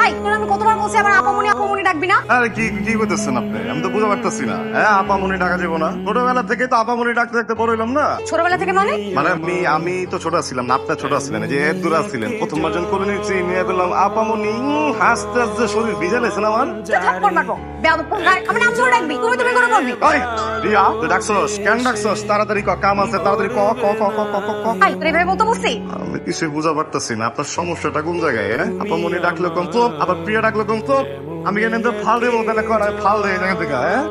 এই তোর আমি কতবার বলছি আমার আপামনি ডাকবি না? আরে কি কি করতেছেন আপনি? আমি তো বুঝতে পারতেছি না। হ্যাঁ, আপামনি ডাকা যাবো না? ছোটবেলা থেকে তো আপামনি ডাকতে ডাকতে বড় হইলাম না। ছোটবেলা থেকে মানে? মানে আমি তো ছোট ছিলাম না, আপনার ছোট ছিলেন, যে এর দূর ছিলেন। প্রথমবার যখন করে নিচ্ছি নিয়ে পেলাম আপামনি, হাসতে হাসতে শরীর ভিজে লেছেন আমার। থাপ্পড় মারবো বেয়াদব কোন গায়। আমি নাম ধরে ডাকবি, তুমি তুমি করে বলবি। ওই রিয়া, তুই ডাকছস কেন ডাকছস? তাড়াতাড়ি ক, কাম আছে, তাড়াতাড়ি ক ক ক ক ক ক ক। এই তোর এভাবে বলতে বলছি? আমি কিছু বুঝা পারতেছি না আপনার সমস্যাটা কোন জায়গায়। হ্যাঁ, আপামনি ডাকলে কম তো, আবার প্রিয়া ডাকলে কম তো। আমি কেন তো ফাল দেবো তাহলে করায় ফাল দেয় জায়গা থেকে। হ্যাঁ,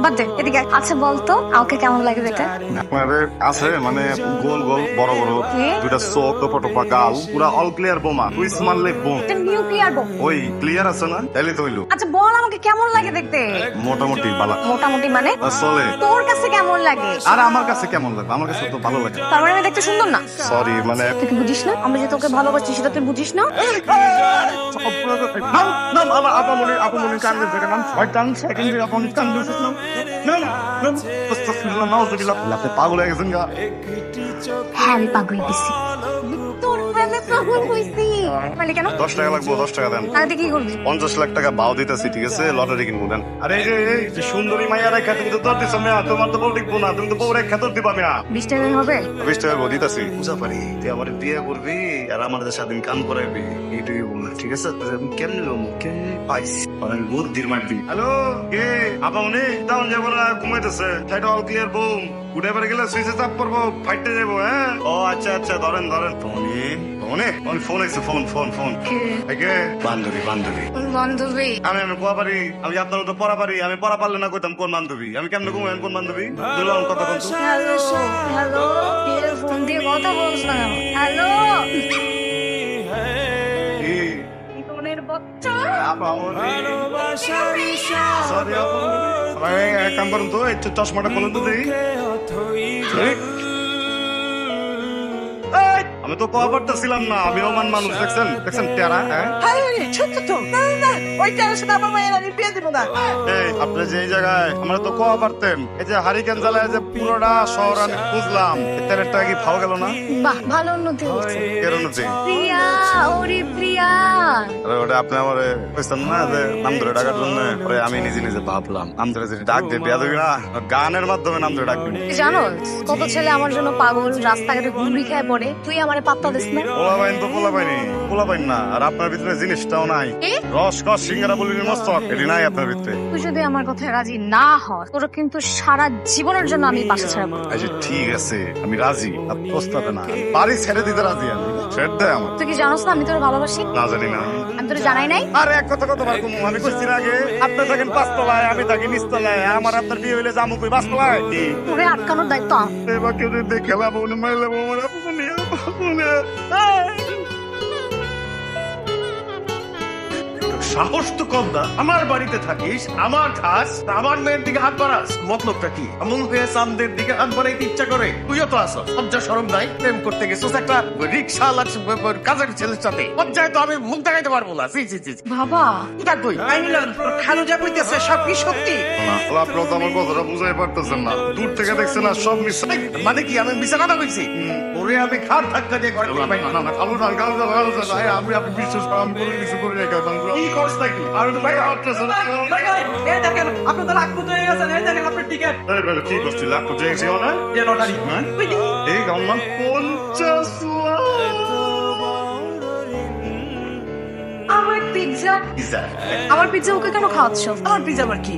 বাদ দে, এদিকে আয়। আচ্ছা বলতো আমাকে কেমন লাগে এটা? আপনার আছে মানে গোল গোল বড় বড় কি? দুইটা চোখ, টোপা টোপা গাল, পুরা অল ক্লিয়ার বোমা, কুইজ মারলে বোম। এটা নিউক্লিয়ার বোম। ওই ক্লিয়ার আছে না? তাইলে তো হইলো। আচ্ছা বল আমাকে কেমন লাগে দেখতে? মোটামুটি বালা মোটামুটি মানে? চলে। তোর কাছে কেমন লাগে? আর আমার কাছে কেমন লাগবে? আমার কাছে তো ভালো লাগে। তার মানে আমি দেখতে সুন্দর না? সরি, মানে তুই কি বুঝিস না আমি যে তোকে ভালোবাসি সেটা তুই বুঝিস না? নাম আমার আপামনি কান্দে দেখে নাম শয়তান সেকেন্ডে আপনি কান্দে নাম নাম নাম আস্তাগফিরুল্লাহ নাউযুবিল্লাহ। আপনি পাগল হয়ে গেছেন গা? হ্যাঁ আমি পাগল হইছি। তোর প্রেমে পাগল হইছি। মানে কেন? 10 টাকা লাগবে, 10 টাকা দেন। তাহলে তুই কি করবি? 50 লাখ টাকা বাও দিতেছি, ঠিক আছে? লটারি কিনবো দেন। আরে এই যে সুন্দরী মাইয়া রেখা তুমি তো তোর দিছো মেয়া, তোমার তো বউ দেখবো না, তুমি তো বউ রেখা তোর দিবা মেয়া। 20 টাকা হবে? 20 টাকা বউ দিতেছি। বুঝা পারি তুই আমার বিয়ে করবি আর আমাদের স্বাধীন কাম করাবি, এইটাই বললাম, ঠিক আছে? আমি কেমন লোক কেমন পাইছি আমি বুদ্ধির মারবি। হ্যালো, কে? আপামনি টাউন যাবো না, ঘুমাইতেছে। সাইড অল ক্লিয়ার বুম, উঠে পড়ে গেলে সুইচে চাপ করবো, ফাইটে যাবো। হ্যাঁ, ও আচ্ছা আচ্ছা, ধরেন ধরেন। ফোন এসে ফোন ফোন ফোন কে? বান্ধবী বান্ধবী বান্ধবী? আমি পড়া পারি, আমি আপনার মতো পড়া পারি। আমি পড়া পারলে না কইতাম কোন বান্ধবী। আমি কেমনে ঘুমাই কোন বান্ধবী? দুলাম কথা বলতো। হ্যালো হ্যালো, ফোন দিয়ে কথা বলছ না? হ্যালো ফোনের বাচ্চা। সরি এক কাম করুন তো, একটু চশমাটা খুলুন তো দেখি। আমি তো কোয়া পারতেছিলাম না, আমি ওমান মানুষ। দেখছেন দেখছেন টেরা? হ্যাঁ, এই আপনি যে এই জায়গায় আমরা তো কোয়া পারতেন। এই যে হারিকেন জ্বালায় যে পুরোটা শহর আমি বুঝলাম, তেলের টাকা কি ভাও গেল না? বাহ ভালো উন্নতি হচ্ছে। এর উন্নতি। প্রিয়া, ওরে প্রিয়া। আরে ওটা আপনি আমার কইছেন না যে নাম ধরে ডাকার জন্য, পরে আমি নিজে নিজে ভাবলাম নাম ধরে যদি ডাক দিয়ে বিয়া দেবি না, গানের মাধ্যমে নাম ধরে ডাকবি। তুই জানো কত ছেলে আমার জন্য পাগল, রাস্তাঘাটে ঘুমড়ি খায় পড়ে, তুই আমারে পাত্তা দিস না। পোলাপাইন তো পোলাপাইন না, আর আপনার ভিতরে জিনিসটাও নাই। কি? রস কস সিঙ্গারা বলি মস্তক এটি নাই আপনার ভিতরে। তুই যদি আমার কথায় রাজি না হস তোর কিন্তু সারা জীবনের জন্য আমি বাসা ছাড়বো। আচ্ছা ঠিক আছে, আমি রাজি, আপনি প্রস্তাবে না, বাড়ি ছেড়ে দিতে রাজি। আমি ছেড়ে দেয় আমার। তুই কি জানোস না আমি তোর ভালোবাসি? না জানি না। আমি তোর জানাই নাই? আরে এক কথা কতবার কমু, আমি কইছি না আগে আপনি থাকেন 5 তলায়, আমি থাকি 20 তলায়। আমার আপনার বিয়ে হইলে জামু কই 5 তলায়। তোরে আটকানোর দায়িত্ব আমার। এবার কেউ যদি দেখে লাভ উনি মাইলে আমার আপনি সাহস তো কম না, আমার বাড়িতে থাকিস, আমার খাস, আমার মেয়ের দিকে হাত বাড়াস, মতলবটা কি? এমন হয়ে চাঁদের দিকে হাত বাড়াইতে ইচ্ছা করে? তুইও তো আসো, লজ্জা শরম নাই? প্রেম করতে গেছিস একটা রিক্সা কাজের ছেলের সাথে, লজ্জায় তো আমি মুখ দেখাইতে পারবো না। জি জি জি। বাবা কোথায় তুই? আইমিলান, তোর খালু যা কইতেছে সব কি সত্যি? আপনারা তো আমার কথাটা বুঝাই পারতেছেন না, দূর থেকে দেখছেন না সব মিস। মানে কি আমি মিশা কথা কইছি? ওরে আমি খাট ধাক্কা দিয়ে করে দিলাম। আমি আপনি বিশ্বাস করেন, আমি কোনো কিছু করি না। কি করছ নাকি? আর তো ভাই আউটরেস কি করছি? লাখ কোটি এসে না এই গাম্মা 50 লাখ। আমার পিৎজা, আমার পিৎজা ওকে কেন খাওয়াচ্ছ? আমার পিজা আবার কি?